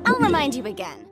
I'll remind you again.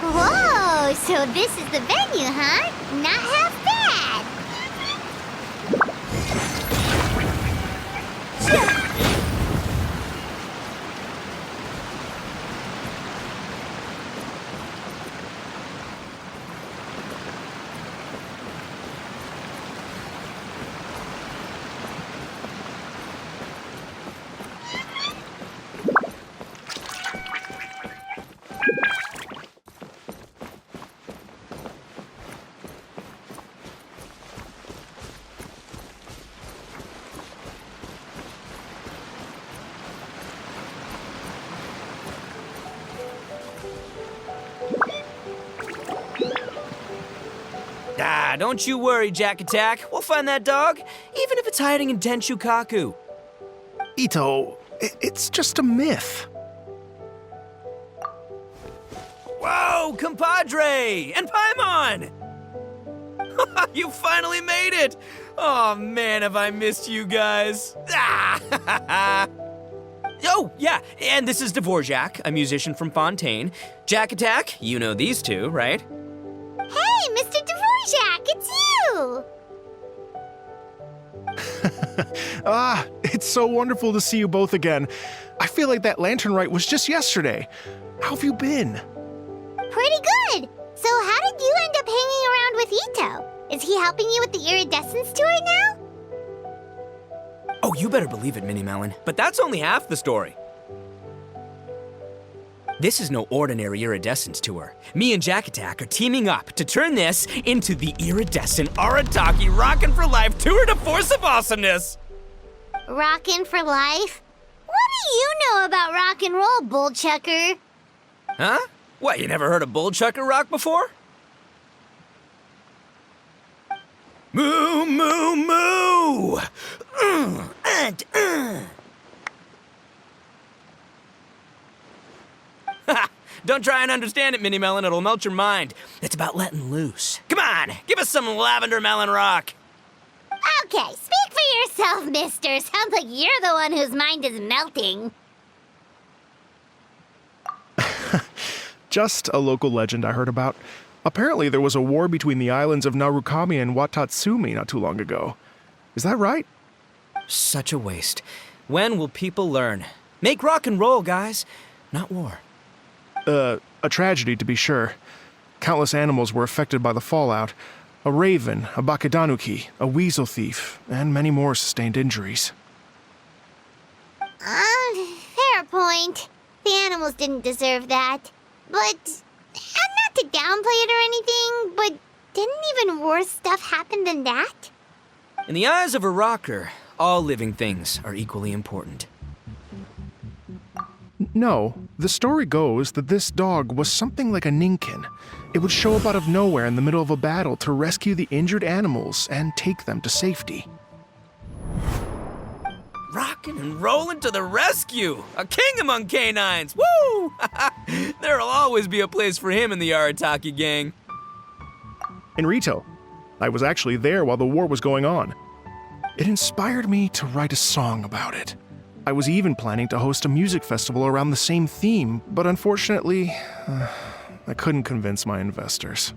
Whoa, so this is the venue, huh? Not half bad. Ah, don't you worry, Jack Attack. We'll find that dog, even if it's hiding in Tenshukaku. Itto, it's just a myth. Whoa, compadre! And Paimon! You finally made it! Oh man, have I missed you guys. Ah! Oh, yeah, and this is Dvorak, a musician from Fontaine. Jack Attack, you know these two, right? Hey, Mr. Dvorak, it's you! It's so wonderful to see you both again. I feel like that lantern rite was just yesterday. How have you been? Pretty good. So how did you end up hanging around with Itto? Is he helping you with the Iridescent tour now? Oh, you better believe it, Minnie Melon. But that's only half the story. This is no ordinary Iridescent tour. Me and Jack Attack are teaming up to turn this into the Iridescent Arataki Rockin' for Life Tour de Force of Awesomeness! Rockin' for life? What do you know about rock and roll, bullchucker? Huh? What, you never heard a bullchucker rock before? Moo, moo, moo! Don't try and understand it, Minnie Melon. It'll melt your mind. It's about letting loose. Come on, give us some lavender melon rock. Okay, speak for yourself, mister. Sounds like you're the one whose mind is melting. Just a local legend I heard about. Apparently there was a war between the islands of Narukami and Watatsumi not too long ago. Is that right? Such a waste. When will people learn? Make rock and roll, guys, not war. A tragedy to be sure. Countless animals were affected by the fallout. A raven, a bakedanuki, a weasel thief, and many more sustained injuries. Fair point. The animals didn't deserve that. But, not to downplay it or anything, but didn't even worse stuff happen than that? In the eyes of a rocker, all living things are equally important. No, the story goes that this dog was something like a ninkin. It would show up out of nowhere in the middle of a battle to rescue the injured animals and take them to safety. Rockin' and rollin' to the rescue! A king among canines! Woo! There'll always be a place for him in the Arataki gang. In Rito, I was actually there while the war was going on. It inspired me to write a song about it. I was even planning to host a music festival around the same theme, but unfortunately, I couldn't convince my investors.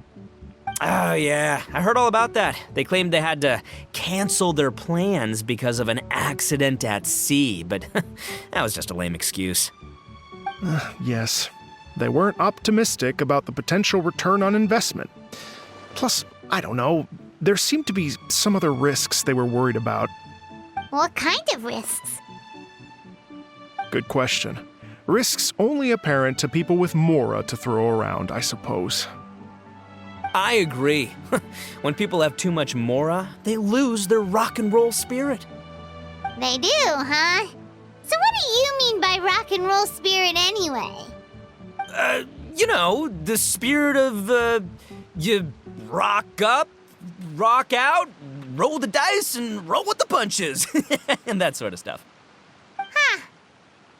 Oh, yeah. I heard all about that. They claimed they had to cancel their plans because of an accident at sea, but that was just a lame excuse. Yes, they weren't optimistic about the potential return on investment. Plus, I don't know, there seemed to be some other risks they were worried about. What kind of risks? Good question. Risks only apparent to people with mora to throw around, I suppose. I agree. When people have too much mora, they lose their rock and roll spirit. They do, huh? So what do you mean by rock and roll spirit anyway? You know, the spirit of, you rock up, rock out, roll the dice, and roll with the punches. And that sort of stuff. Huh.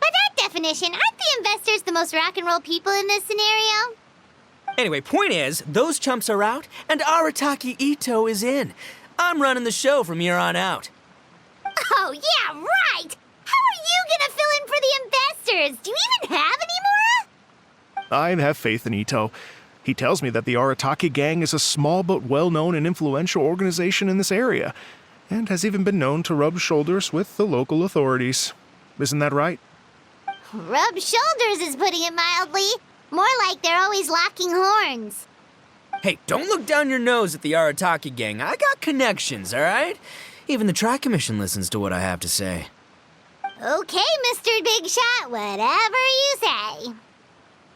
By that definition, aren't the investors the most rock and roll people in this scenario? Anyway, point is, those chumps are out, and Arataki Itto is in. I'm running the show from here on out. Oh, yeah, right! How are you gonna fill in for the investors? Do you even have any more? I have faith in Itto. He tells me that the Arataki gang is a small but well-known and influential organization in this area, and has even been known to rub shoulders with the local authorities. Isn't that right? Rub shoulders is putting it mildly. More like they're always locking horns. Hey, don't look down your nose at the Arataki gang. I got connections, all right? Even the Tri-Commission listens to what I have to say. Okay, Mr. Big Shot, whatever you say.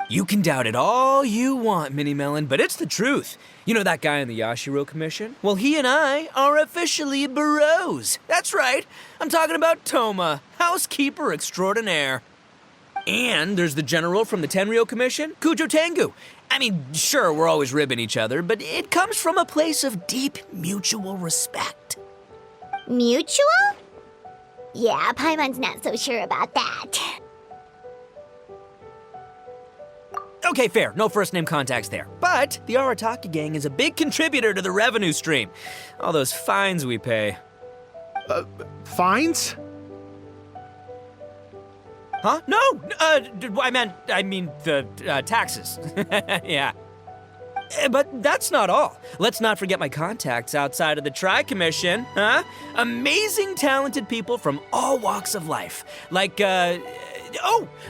You can doubt it all you want, Mini Melon, but it's the truth. You know that guy in the Yashiro Commission? Well, he and I are officially bros. That's right. I'm talking about Toma, housekeeper extraordinaire. And there's the general from the Tenryo Commission, Kujo Tengu. I mean, sure, we're always ribbing each other, but it comes from a place of deep mutual respect. Mutual? Yeah, Paimon's not so sure about that. Okay, fair. No first-name contacts there. But the Arataki gang is a big contributor to the revenue stream. All those fines we pay. Fines? Huh? No! I mean the taxes. Yeah. But that's not all. Let's not forget my contacts outside of the Tri-Commission, huh? Amazing, talented people from all walks of life. Like the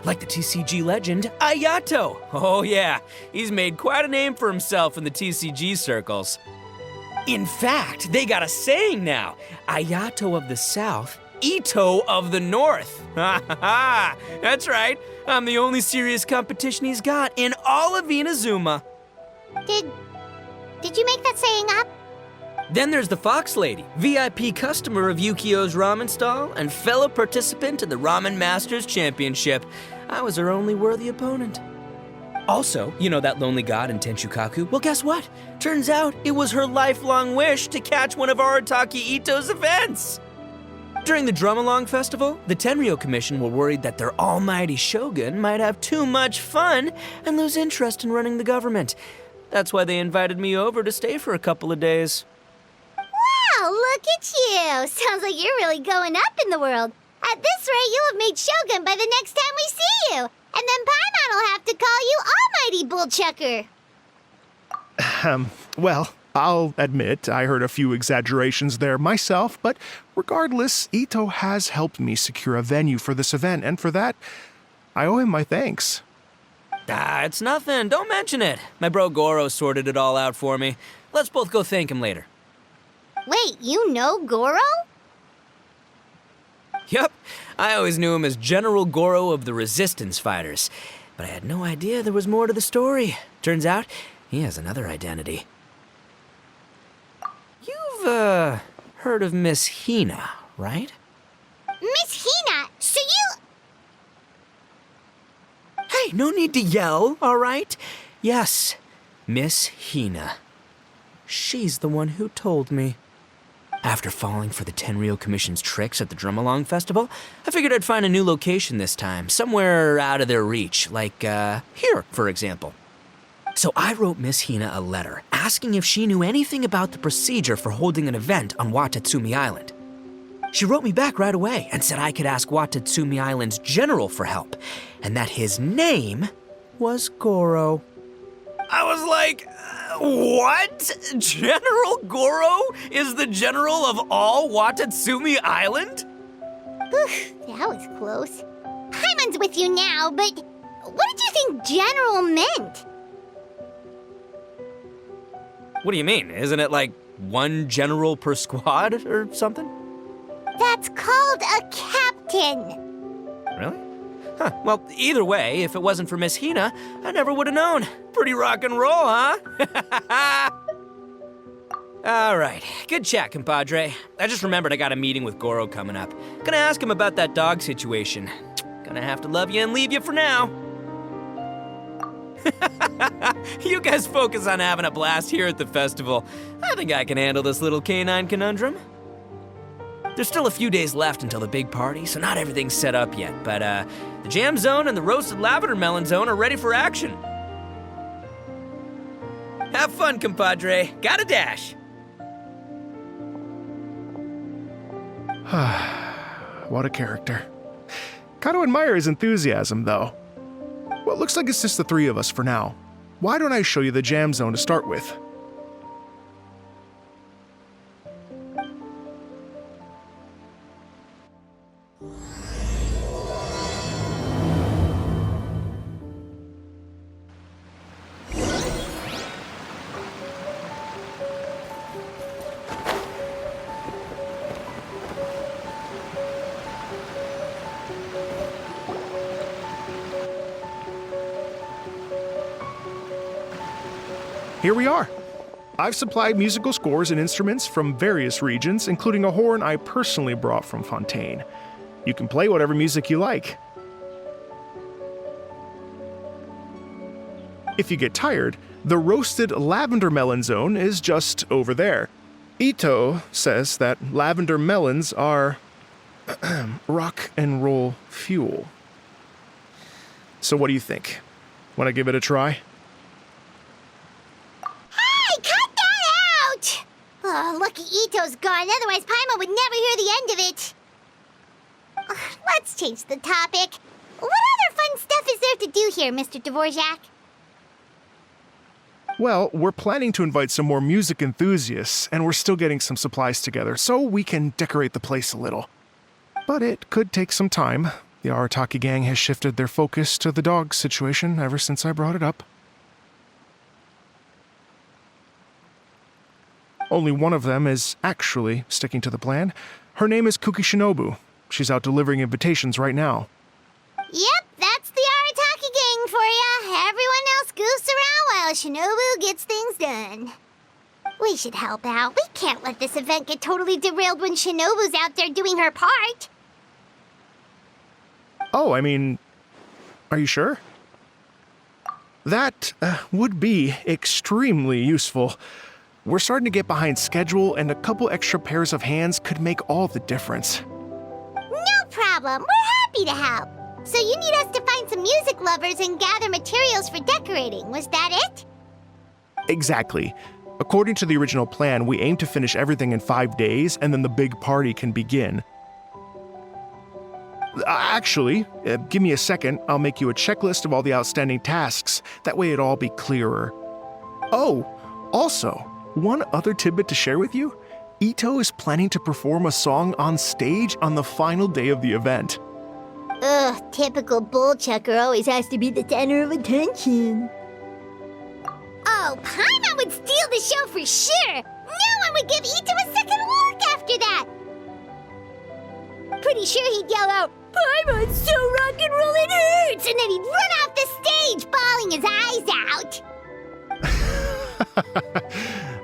TCG legend, Ayato. Oh yeah, he's made quite a name for himself in the TCG circles. In fact, they got a saying now, Ayato of the South, Itto of the North. Ha ha ha! That's right, I'm the only serious competition he's got in all of Inazuma. Did you make that saying up? Then there's the Fox Lady, VIP customer of Yukio's ramen stall and fellow participant in the Ramen Masters Championship. I was her only worthy opponent. Also, you know that lonely god in Tenshukaku? Well, guess what? Turns out it was her lifelong wish to catch one of Arataki Itto's events. During the Drum-Along Festival, the Tenryo Commission were worried that their almighty shogun might have too much fun and lose interest in running the government. That's why they invited me over to stay for a couple of days. Wow, look at you! Sounds like you're really going up in the world. At this rate, you'll have made Shogun by the next time we see you. And then Paimon will have to call you Almighty Bullchucker. Well, I'll admit I heard a few exaggerations there myself, but regardless, Itto has helped me secure a venue for this event, and for that, I owe him my thanks. It's nothing. Don't mention it. My bro Goro sorted it all out for me. Let's both go thank him later. Wait, you know Goro? Yup. I always knew him as General Goro of the Resistance Fighters. But I had no idea there was more to the story. Turns out, he has another identity. You've, heard of Miss Hina, right? Miss Hina, so you... Hey, no need to yell, all right? Yes, Miss Hina. She's the one who told me. After falling for the Tenryo Commission's tricks at the Drum-Along Festival, I figured I'd find a new location this time, somewhere out of their reach, like, here, for example. So I wrote Miss Hina a letter, asking if she knew anything about the procedure for holding an event on Watatsumi Island. She wrote me back right away and said I could ask Watatsumi Island's general for help, and that his name was Goro. I was like, what? General Goro is the general of all Watatsumi Island? That was close. Paimon's with you now, but what did you think general meant? What do you mean? Isn't it like one general per squad or something? That's called a captain. Really? Huh. Well, either way, if it wasn't for Miss Hina, I never would have known. Pretty rock and roll, huh? All right. Good chat, compadre. I just remembered I got a meeting with Goro coming up. Gonna ask him about that dog situation. Gonna have to love you and leave you for now. You guys focus on having a blast here at the festival. I think I can handle this little canine conundrum. There's still a few days left until the big party, so not everything's set up yet, but the jam zone and the roasted lavender melon zone are ready for action. Have fun, compadre. Got a dash. What a character. Gotta admire his enthusiasm, though. Well, it looks like it's just the three of us for now. Why don't I show you the jam zone to start with? Here we are. I've supplied musical scores and instruments from various regions, including a horn I personally brought from Fontaine. You can play whatever music you like. If you get tired, the roasted lavender melon zone is just over there. Itto says that lavender melons are rock and roll fuel. So what do you think? Want to give it a try? Oh, lucky Itto's gone, otherwise Paimon would never hear the end of it. Let's change the topic. What other fun stuff is there to do here, Mr. Dvorak? Well, we're planning to invite some more music enthusiasts, and we're still getting some supplies together, so we can decorate the place a little. But it could take some time. The Arataki gang has shifted their focus to the dog situation ever since I brought it up. Only one of them is actually sticking to the plan. Her name is Kuki Shinobu. She's out delivering invitations right now. Yep, that's the Arataki gang for ya. Everyone else goofs around while Shinobu gets things done. We should help out. We can't let this event get totally derailed when Shinobu's out there doing her part. Oh, I mean, are you sure? That would be extremely useful. We're starting to get behind schedule, and a couple extra pairs of hands could make all the difference. No problem. We're happy to help. So you need us to find some music lovers and gather materials for decorating. Was that it? Exactly. According to the original plan, we aim to finish everything in 5 days, and then the big party can begin. Actually, give me a second. I'll make you a checklist of all the outstanding tasks. That way it'll all be clearer. Oh, also, one other tidbit to share with you. Itto is planning to perform a song on stage on the final day of the event. Ugh, typical bullchucker always has to be the center of attention. Oh, Paimon would steal the show for sure! No one would give Itto a second look after that! Pretty sure he'd yell out, "Paimon's so rock and roll it hurts!" And then he'd run off the stage, bawling his eyes out.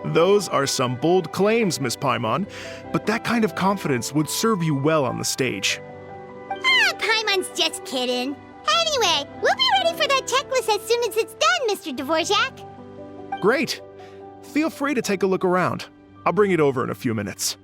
Those are some bold claims, Miss Paimon, but that kind of confidence would serve you well on the stage. Paimon's just kidding. Anyway, we'll be ready for that checklist as soon as it's done, Mr. Dvorak. Great. Feel free to take a look around. I'll bring it over in a few minutes.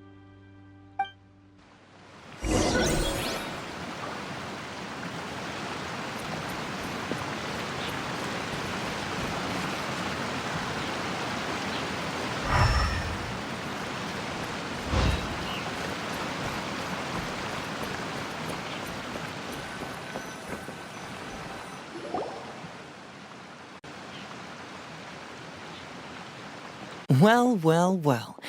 Well, well, well.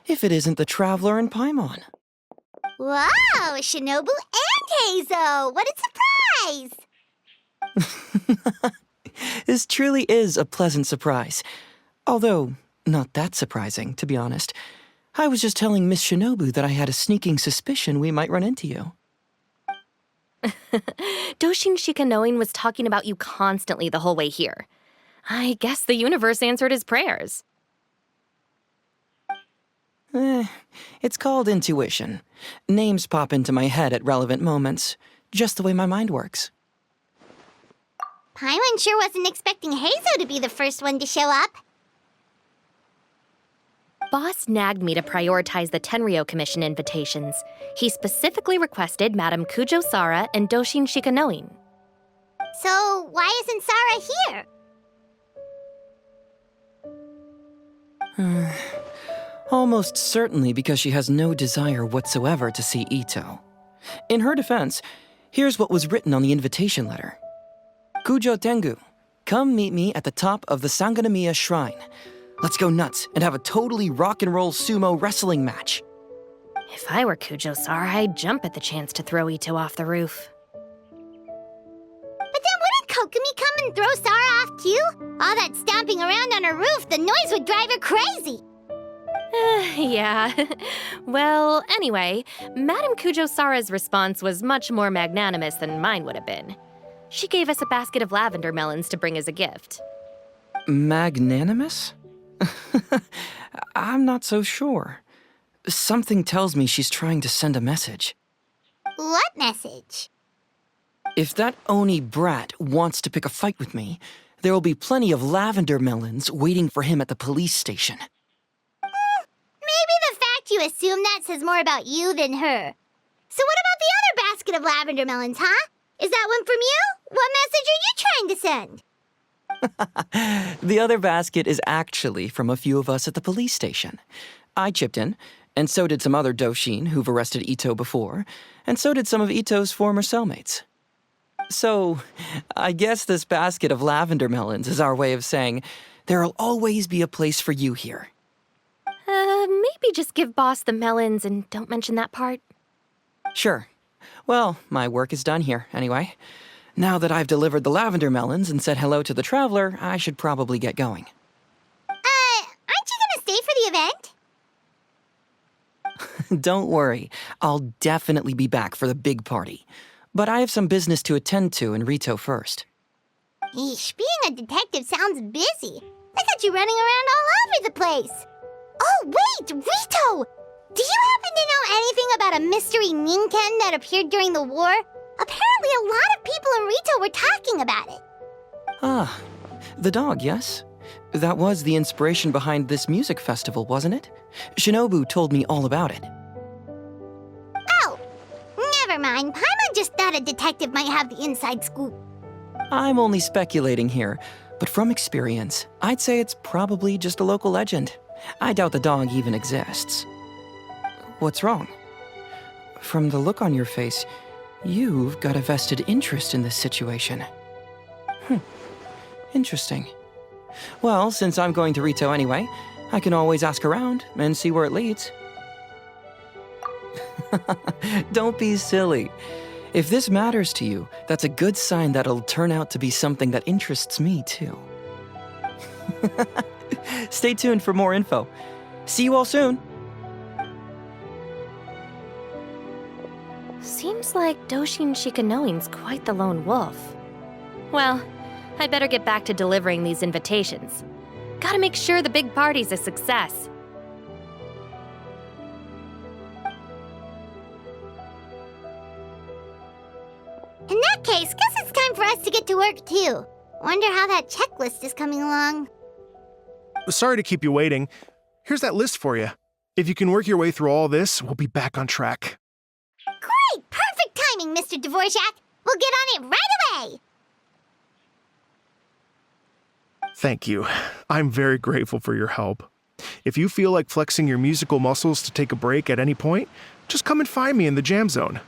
If it isn't the Traveler and Paimon. Wow, Shinobu and Heizo! What a surprise! This truly is a pleasant surprise. Although, not that surprising, to be honest. I was just telling Miss Shinobu that I had a sneaking suspicion we might run into you. Doshin Shikanoin was talking about you constantly the whole way here. I guess the universe answered his prayers. It's called intuition. Names pop into my head at relevant moments, just the way my mind works. Paimon sure wasn't expecting Heizo to be the first one to show up. Boss nagged me to prioritize the Tenryo Commission invitations. He specifically requested Madame Kujo Sara and Doshin Shikanoin. So, why isn't Sara here? Almost certainly because she has no desire whatsoever to see Itto. In her defense, here's what was written on the invitation letter. Kujo Tengu, come meet me at the top of the Sangonomiya Shrine. Let's go nuts and have a totally rock and roll sumo wrestling match. If I were Kujo Sara, I'd jump at the chance to throw Itto off the roof. But then wouldn't Kokomi come and throw Sara off too? All that stomping around on her roof, the noise would drive her crazy. Yeah. Well, anyway, Madame Kujo Sara's response was much more magnanimous than mine would have been. She gave us a basket of lavender melons to bring as a gift. Magnanimous? I'm not so sure. Something tells me she's trying to send a message. What message? If that Oni brat wants to pick a fight with me, there will be plenty of lavender melons waiting for him at the police station. Maybe the fact you assume that says more about you than her. So what about the other basket of lavender melons, huh? Is that one from you? What message are you trying to send? The other basket is actually from a few of us at the police station. I chipped in, and so did some other Doshin who've arrested Itto before, and so did some of Itto's former cellmates. So, I guess this basket of lavender melons is our way of saying, there'll always be a place for you here. Maybe just give Boss the melons and don't mention that part. Sure. Well, my work is done here, anyway. Now that I've delivered the lavender melons and said hello to the Traveler, I should probably get going. Aren't you gonna stay for the event? Don't worry, I'll definitely be back for the big party. But I have some business to attend to in Rito first. Eesh, being a detective sounds busy. I got you running around all over the place. Oh, wait, Rito! Do you happen to know anything about a mystery Ninken that appeared during the war? Apparently a lot of people in Rito were talking about it. Ah, the dog, yes? That was the inspiration behind this music festival, wasn't it? Shinobu told me all about it. Oh, never mind. Paimon just thought a detective might have the inside scoop. I'm only speculating here, but from experience, I'd say it's probably just a local legend. I doubt the dog even exists. What's wrong? From the look on your face, you've got a vested interest in this situation. Interesting. Well, since I'm going to Rito anyway, I can always ask around and see where it leads. Don't be silly. If this matters to you, that's a good sign that it'll turn out to be something that interests me too. Stay tuned for more info. See you all soon. Seems like Doshin Shikanoin's quite the lone wolf. Well, I'd better get back to delivering these invitations. Gotta make sure the big party's a success. In that case, guess it's time for us to get to work too. Wonder how that checklist is coming along. Sorry to keep you waiting. Here's that list for you. If you can work your way through all this, we'll be back on track. Great! Perfect timing, Mr. Dvorak! We'll get on it right away! Thank you. I'm very grateful for your help. If you feel like flexing your musical muscles to take a break at any point, just come and find me in the jam zone.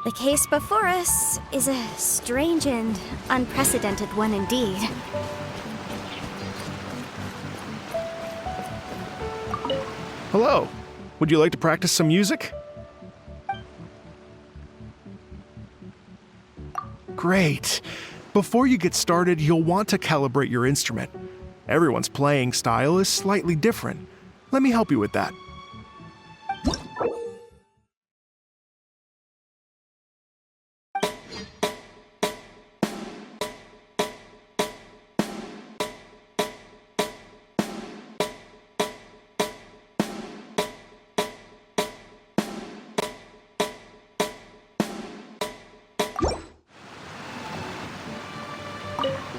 The case before us is a strange and unprecedented one indeed. Hello. Would you like to practice some music? Great. Before you get started, you'll want to calibrate your instrument. Everyone's playing style is slightly different. Let me help you with that.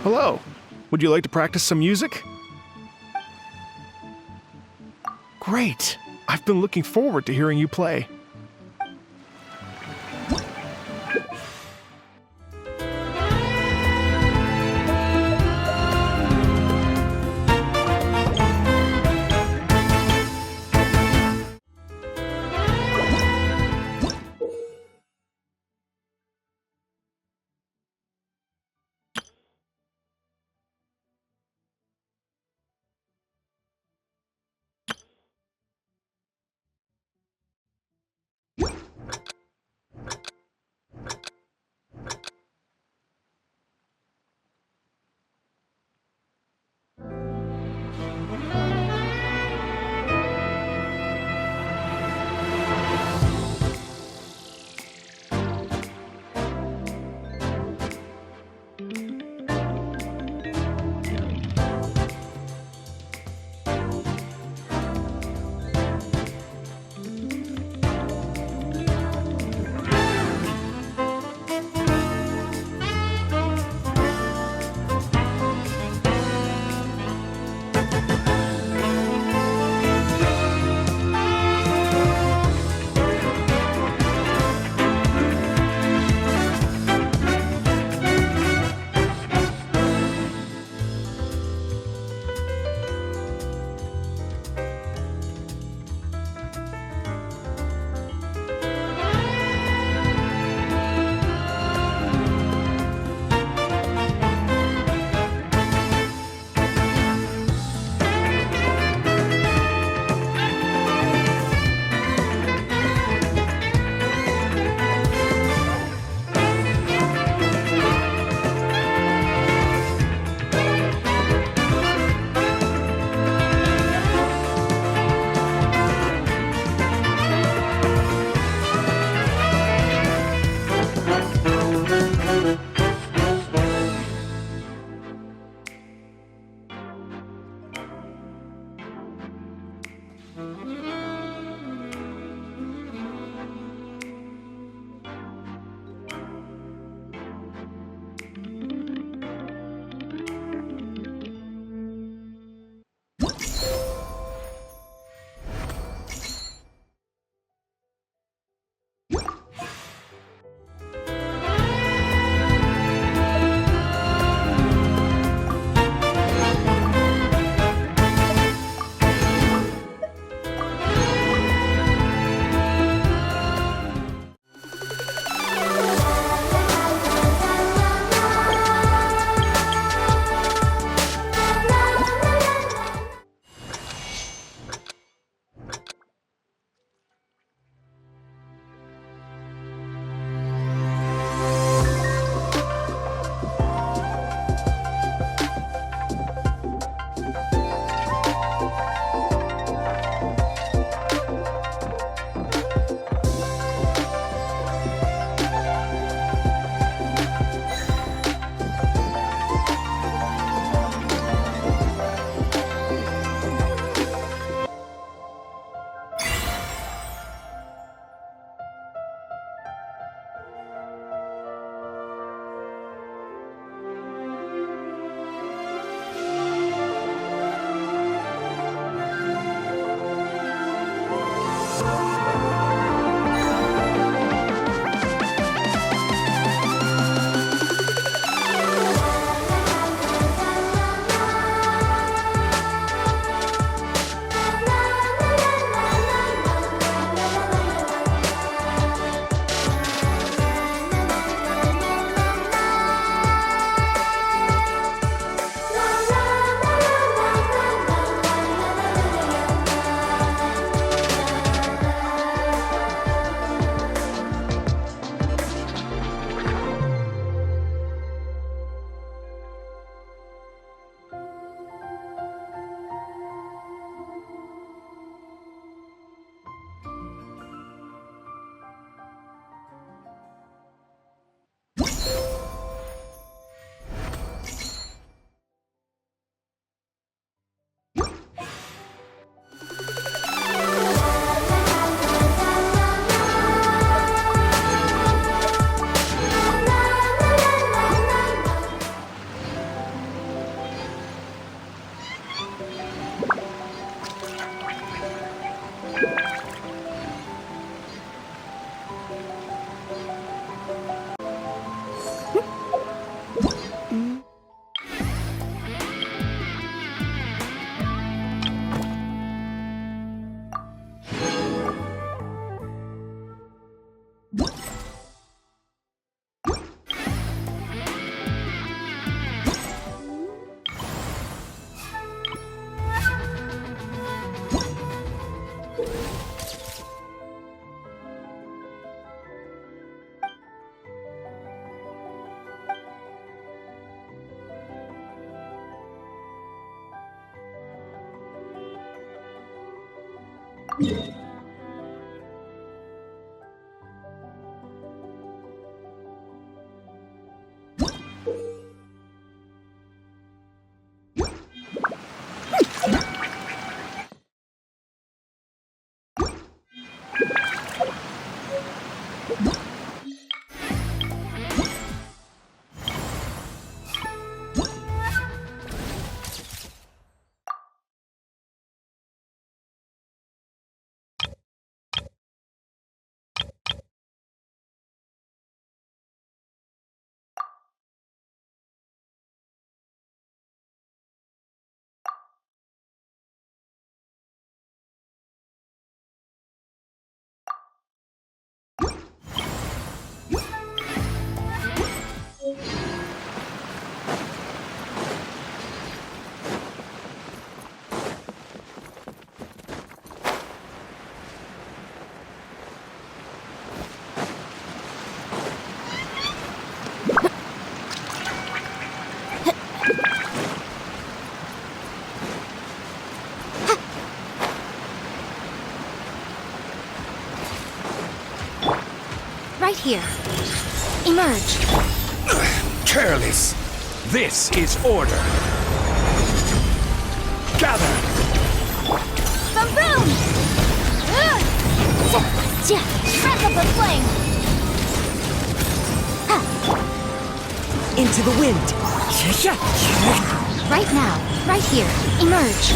Hello. Would you like to practice some music? Great. I've been looking forward to hearing you play. Right here. Emerge. Careless. This is order. Gather. Boom boom! Crack up the flame! Into the wind. Right now. Right here. Emerge.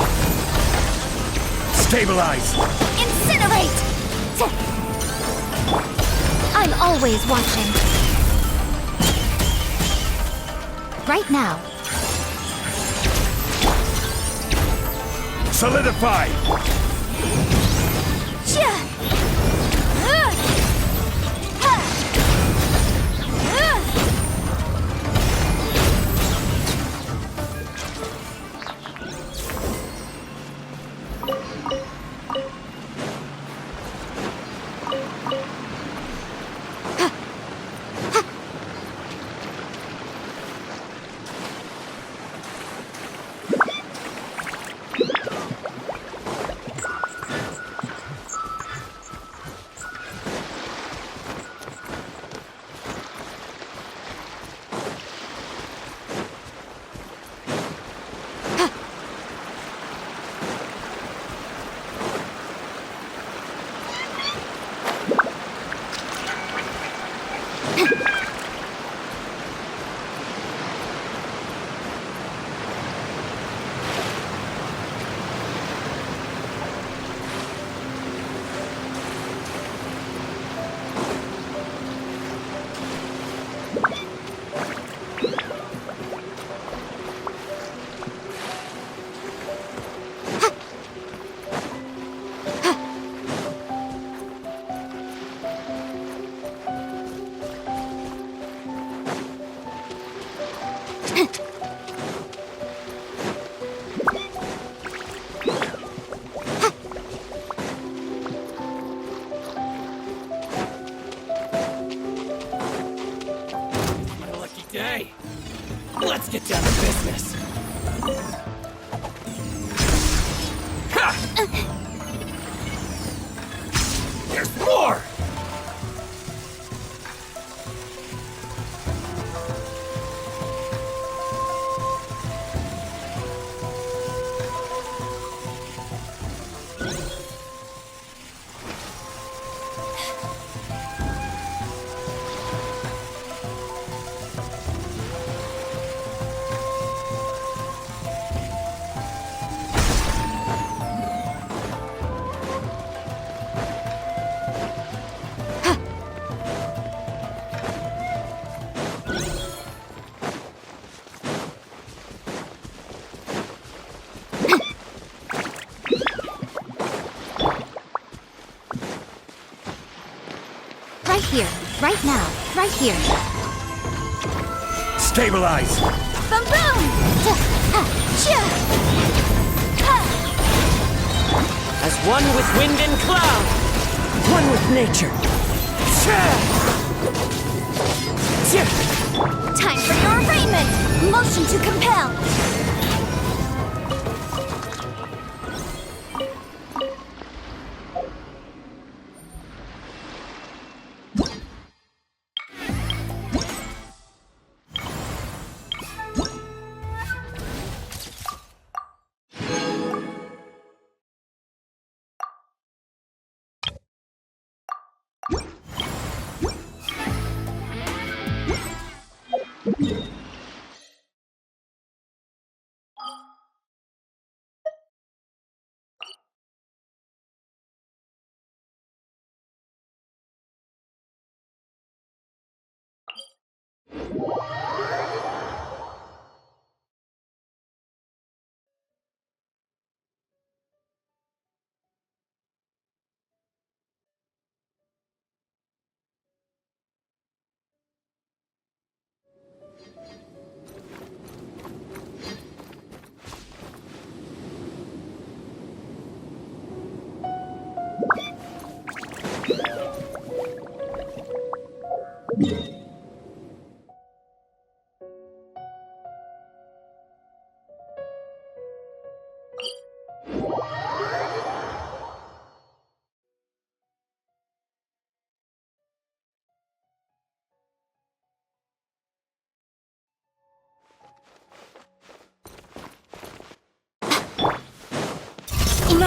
Stabilize. Incinerate! I'm always watching. Right now. Solidify. Day. Let's get down to business. Ha! There's more! Right here. Right now. Right here. Stabilize! Boom boom! As one with wind and cloud. One with nature. Time for your arraignment! Motion to compel!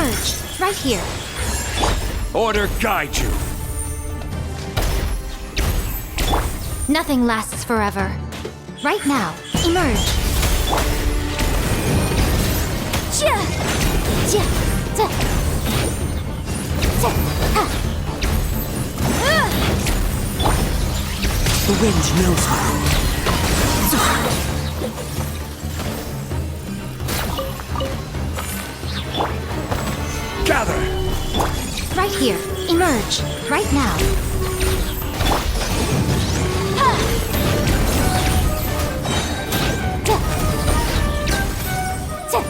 Emerge, right here. Order guide you. Nothing lasts forever. Right now, emerge. Chia! Chia! Ta! Ta! Ha! The wind knows me. Gather. Right here, emerge. Right now. Ha! Ta! Ta!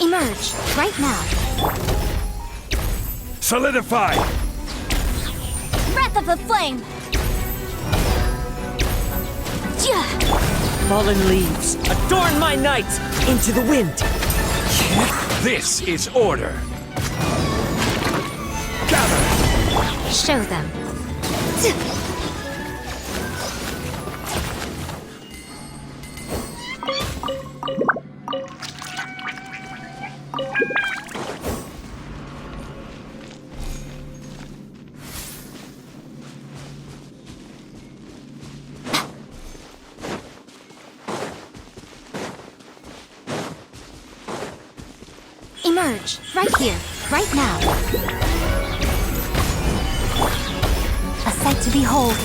Emerge, right now. Solidify. Breath of the flame! Yeah! Fallen leaves, adorn my night into the wind. This is order. Gather. Show them. Emerge, right here, right now. A sight to behold.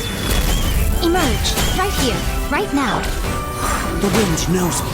Emerge, right here, right now. The wind knows me.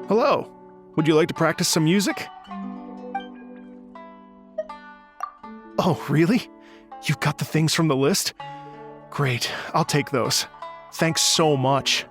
Hello. Would you like to practice some music? Oh, really? You've got the things from the list? Great, I'll take those. Thanks so much.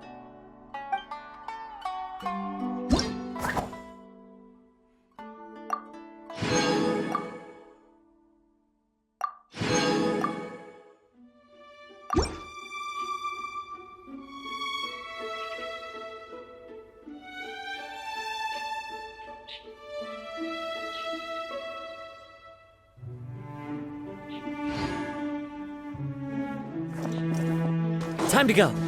Time to go.